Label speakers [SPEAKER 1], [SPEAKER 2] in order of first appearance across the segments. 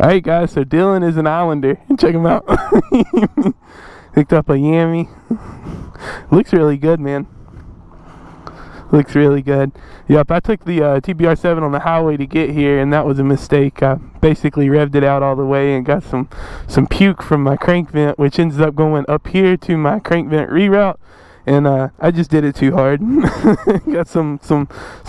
[SPEAKER 1] Alright guys, so Dillon is an islander. Check him out. Picked up a yammy. Looks really good, man. Looks really good. Yep, I took the TBR7 on the highway to get here, and that was a mistake. I basically revved it out all the way and got some puke from my crank vent, which ends up going up here to my crank vent reroute. And I just did it too hard. Got some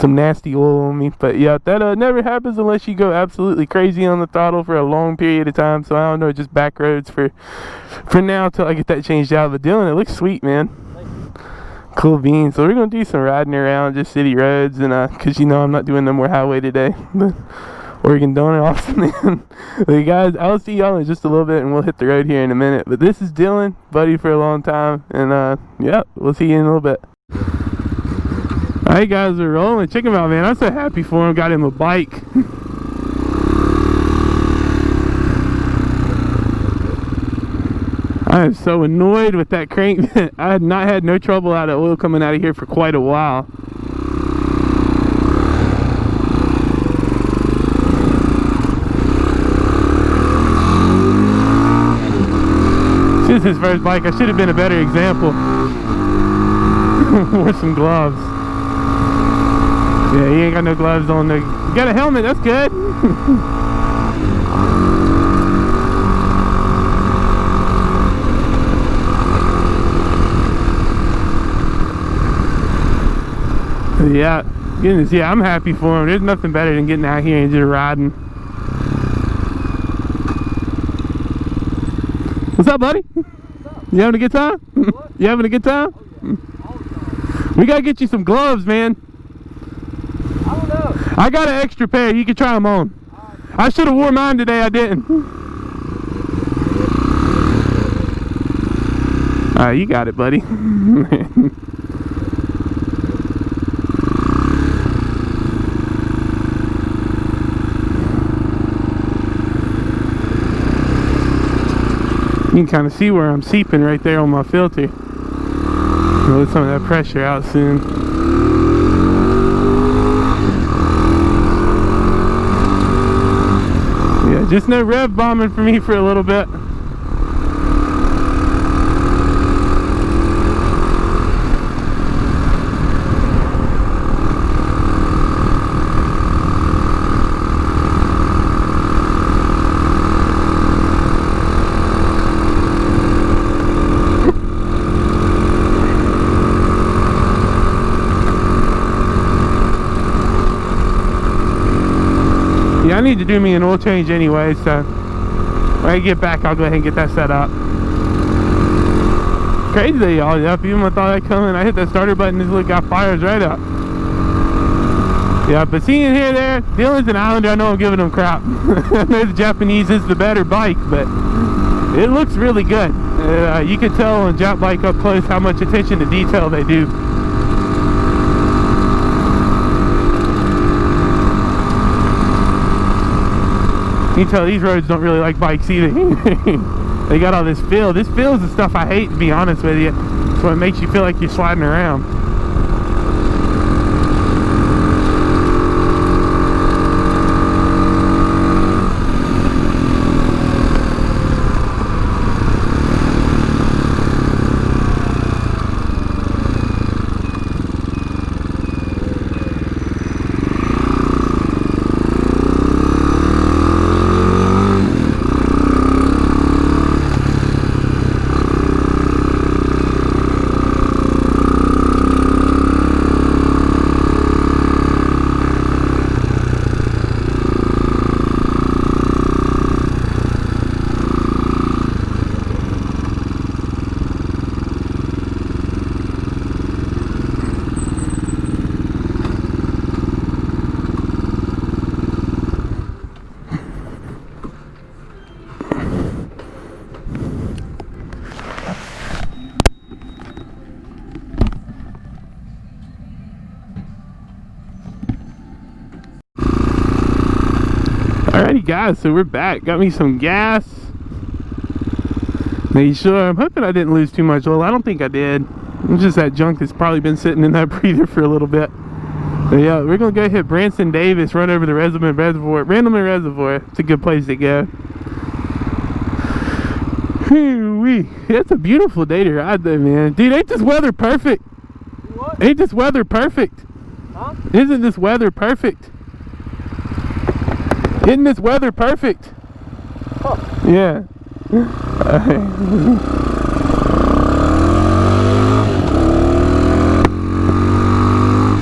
[SPEAKER 1] nasty oil on me. But yeah, that never happens unless you go absolutely crazy on the throttle for a long period of time. So I don't know, just back roads for now until I get that changed out. But Dillon, it looks sweet, man. Cool beans. So we're gonna do some riding around just city roads, and cause you know I'm not doing no more highway today. Oregon Donut, awesome, man. But guys, I'll see y'all in just a little bit, and we'll hit the road here in a minute. But this is Dillon, buddy for a long time, and yeah, we'll see you in a little bit. Alright guys, we're rolling. Check him out, man. I'm so happy for him. Got him a bike. I am so annoyed with that crank vent. I had not had no trouble out of oil coming out of here for quite a while. This is his first bike. I should have been a better example. Wore some gloves. Yeah, he ain't got no gloves on. You got a helmet, that's good. Yeah, goodness, yeah, I'm happy for him. There's nothing better than getting out here and just riding. What's up, buddy? What's up? You having a good time? What? You having a good time? Oh, yeah. All the time. We gotta get you some gloves, man. I don't know. I got an extra pair. You can try them on. Right. I should have wore mine today. I didn't. All right, you got it, buddy. You can kind of see where I'm seeping right there on my filter. I'll let some of that pressure out soon. Yeah, just no rev bombing for me for a little bit. Yeah, I need to do me an oil change anyway, so when I get back, I'll go ahead and get that set up. Crazy, y'all. Yep, even with all that coming, I hit that starter button, this little guy fires right up. Yeah, but seeing here, there, Dillon's an islander, I know I'm giving him crap. I know the Japanese is the better bike, but it looks really good. You can tell on Jap bike up close how much attention to detail they do. You can tell these roads don't really like bikes either. They got all this fill. This fill is the stuff I hate, to be honest with you. So it makes you feel like you're sliding around. Alrighty guys, so we're back. Got me some gas. Made sure. I'm hoping I didn't lose too much oil. I don't think I did. It's just that junk that's probably been sitting in that breather for a little bit. Yeah, we're gonna go hit Branson Davis, run over the Randleman Reservoir. It's a good place to go. It's a beautiful day to ride though, man. Dude, ain't this weather perfect?
[SPEAKER 2] What?
[SPEAKER 1] Ain't this weather perfect?
[SPEAKER 2] Huh?
[SPEAKER 1] Isn't this weather perfect? Isn't this weather perfect?
[SPEAKER 2] Huh.
[SPEAKER 1] Yeah.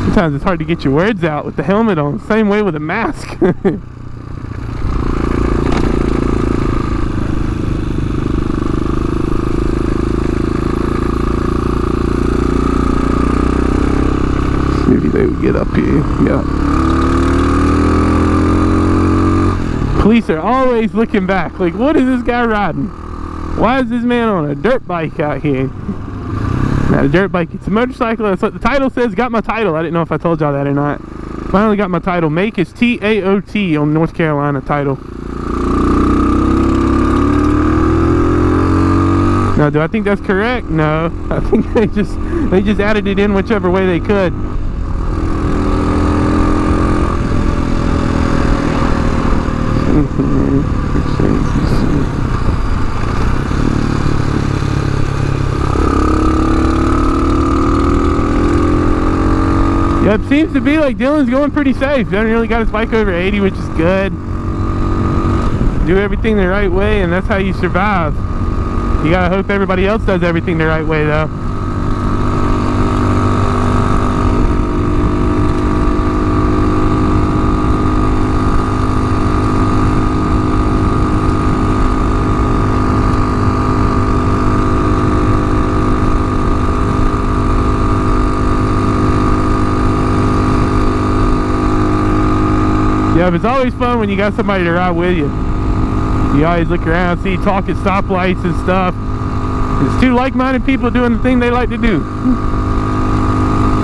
[SPEAKER 1] Sometimes it's hard to get your words out with the helmet on. Same way with a mask. Maybe they would get up here. Yeah. Police are always looking back. Like, what is this guy riding? Why is this man on a dirt bike out here? Not a dirt bike, it's a motorcycle. That's what the title says. Got my title. I didn't know if I told y'all that or not. Finally got my title. Make is TaoT on North Carolina title. Now, do I think that's correct? No. I think they just added it in whichever way they could. Yeah, it seems to be like Dillon's going pretty safe. Doesn't really got his bike over 80, which is good. Do everything the right way, and that's how you survive. You gotta hope everybody else does everything the right way, though. Yeah, it's always fun when you got somebody to ride with you. You always look around, see, talk at stoplights and stuff. It's two like-minded people doing the thing they like to do.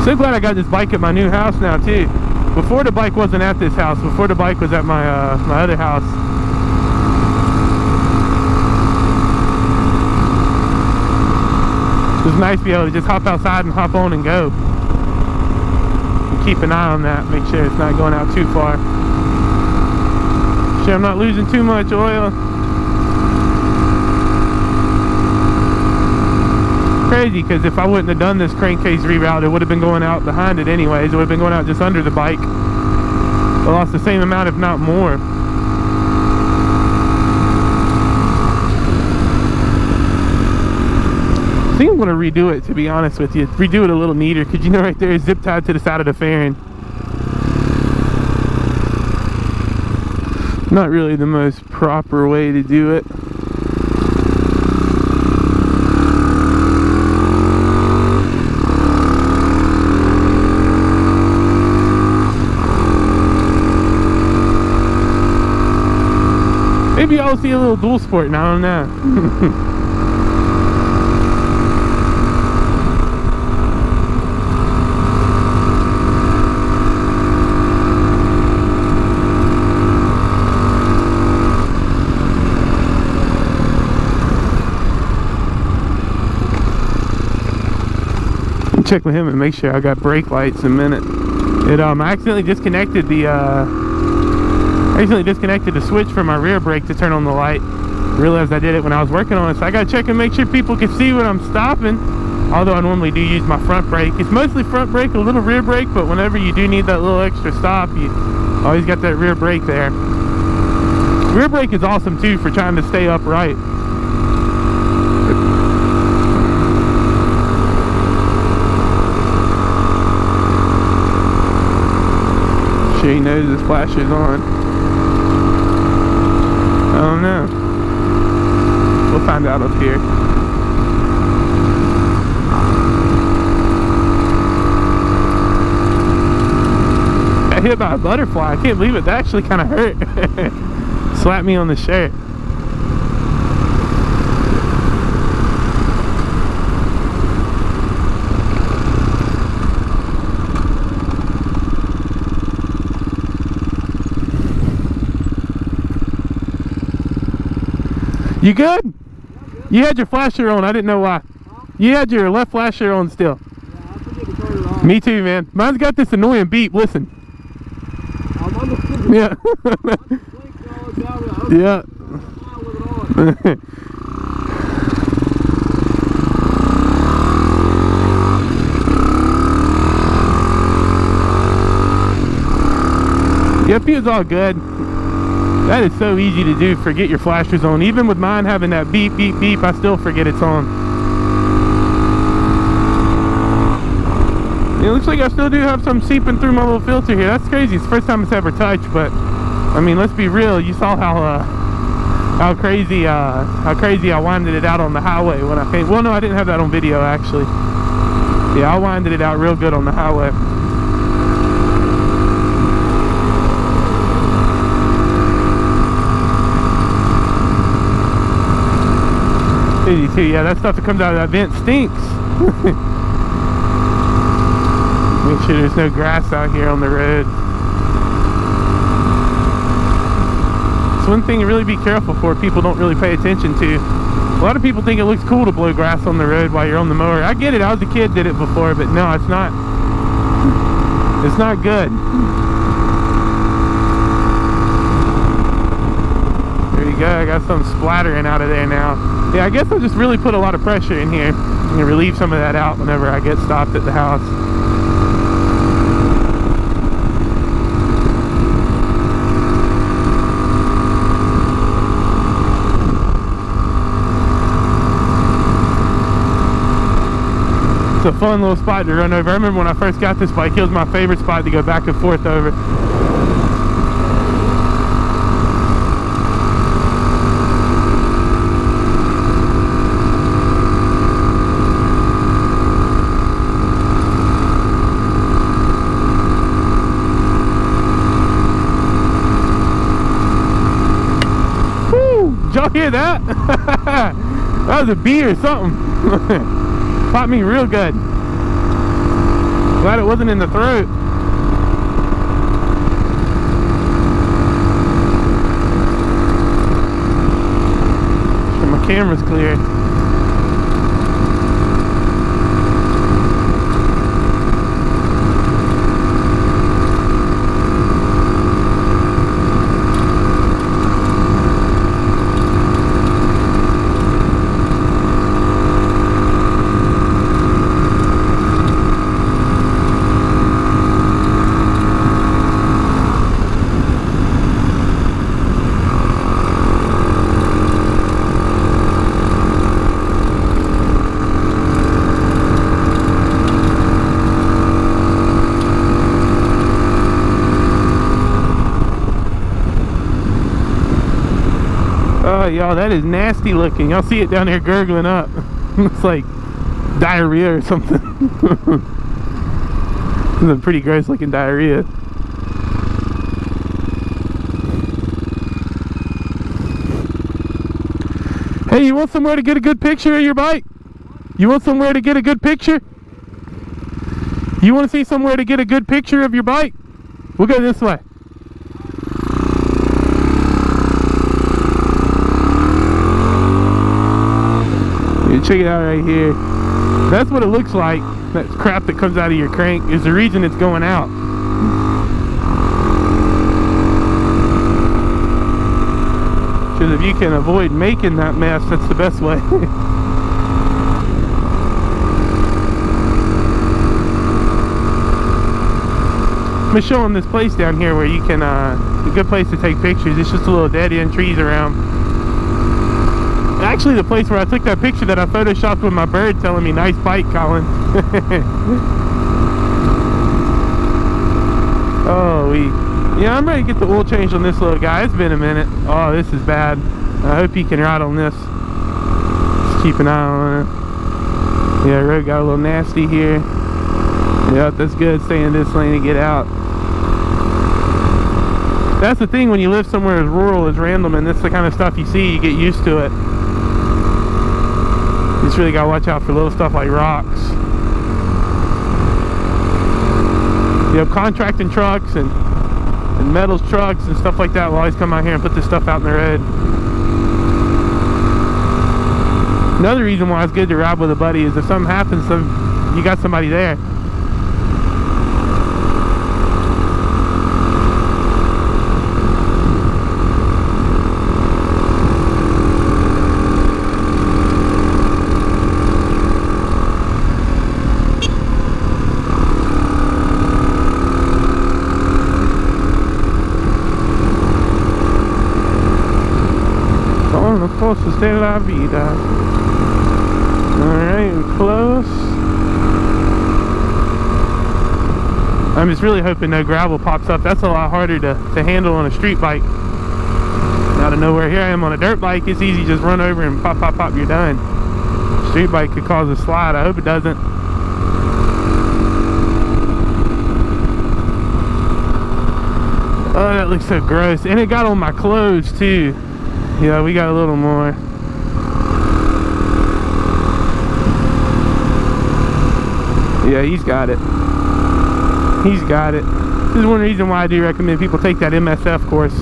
[SPEAKER 1] So glad I got this bike at my new house now too. Before, the bike wasn't at this house. Before, the bike was at my my other house. It was nice to be able to just hop outside and hop on and go. And keep an eye on that, make sure it's not going out too far. Sure I'm not losing too much oil. Crazy, because if I wouldn't have done this crankcase reroute, it would have been going out behind it anyways. It would have been going out just under the bike. I lost the same amount, if not more. I think I'm going to redo it, to be honest with you. Redo it a little neater, because you know right there is zip tied to the side of the fairing. Not really the most proper way to do it. Maybe I'll see a little dual sport now, I don't know. Check with him and make sure I got brake lights in a minute. I accidentally disconnected the switch from my rear brake to turn on the light. Realized I did it when I was working on it, so I gotta check and make sure people can see when I'm stopping. Although I normally do use my front brake. It's mostly front brake, a little rear brake, but whenever you do need that little extra stop, you always got that rear brake there. Rear brake is awesome too for trying to stay upright. Sure he knows his flasher's on. I don't know. We'll find out up here. Got hit by a butterfly. I can't believe it. That actually kind of hurt. Slapped me on the shirt. You good? Yeah, you had your flasher on. I didn't know why. Huh? You had your left flasher on still.
[SPEAKER 2] Yeah, I forget to turn it on.
[SPEAKER 1] Me too, man. Mine's got this annoying beep. Listen.
[SPEAKER 2] I'm on the
[SPEAKER 1] Yeah. Yeah. Yep, he was all good. That is so easy to do. Forget your flashers on. Even with mine having that beep, beep, beep, I still forget it's on. It looks like I still do have some seeping through my little filter here. That's crazy. It's the first time it's ever touched, but I mean, let's be real. You saw how crazy I winded it out on the highway when I came. Well, no, I didn't have that on video actually. Yeah, I winded it out real good on the highway. Yeah, that stuff that comes out of that vent stinks. Make sure there's no grass out here on the road. It's one thing to really be careful for. People don't really pay attention to. A lot of people think it looks cool to blow grass on the road while you're on the mower. I get it. I was a kid, did it before, but no, it's not. It's not good. There you go. I got some splattering out of there now. Yeah, I guess I'll just really put a lot of pressure in here and relieve some of that out whenever I get stopped at the house. It's a fun little spot to run over. I remember when I first got this bike, it was my favorite spot to go back and forth over. Did y'all hear that? That was a bee or something. Popped me real good. Glad it wasn't in the throat. Sure my camera's clear. Oh, y'all, that is nasty looking. Y'all see it down there gurgling up. It's like diarrhea or something. It's a pretty gross looking diarrhea. Hey, you want somewhere to get a good picture of your bike? You want somewhere to get a good picture? You want to see somewhere to get a good picture of your bike? We'll go this way. Check it out right here. That's what it looks like. That crap that comes out of your crank is the reason it's going out. Because if you can avoid making that mess, that's the best way. I'm showing this place down here where you can, a good place to take pictures. It's just a little dead end trees around. Actually, the place where I took that picture that I photoshopped with my bird telling me, nice bike, Colin. Yeah, I'm ready to get the oil changed on this little guy. It's been a minute. Oh, this is bad. I hope he can ride on this. Just keep an eye on it. Yeah, road got a little nasty here. Yep, that's good. Stay in this lane and get out. That's the thing when you live somewhere as rural as random and that's the kind of stuff you see, you get used to it. You just really gotta watch out for little stuff like rocks. You have contracting trucks and metals trucks and stuff like that will always come out here and put this stuff out in the road. Another reason why it's good to ride with a buddy is if something happens, you got somebody there. Como usted la vida. Alright, we're close. I'm just really hoping no gravel pops up. That's a lot harder to handle on a street bike. Out of nowhere. Here I am on a dirt bike. It's easy, just run over and pop, pop, pop, you're done. Street bike could cause a slide. I hope it doesn't. Oh, that looks so gross. And it got on my clothes too. Yeah, we got a little more. Yeah, he's got it. He's got it. This is one reason why I do recommend people take that MSF course.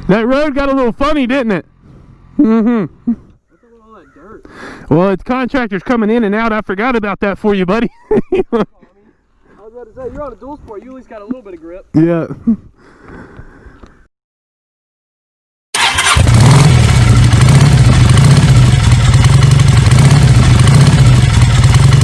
[SPEAKER 1] That road got a little funny, didn't it? Mm-hmm.
[SPEAKER 2] What's up with all that dirt?
[SPEAKER 1] Well, it's contractors coming in and out. I forgot about that for you, buddy.
[SPEAKER 2] I was about to say, you're on a dual sport. You at least got a little bit of grip.
[SPEAKER 1] Yeah.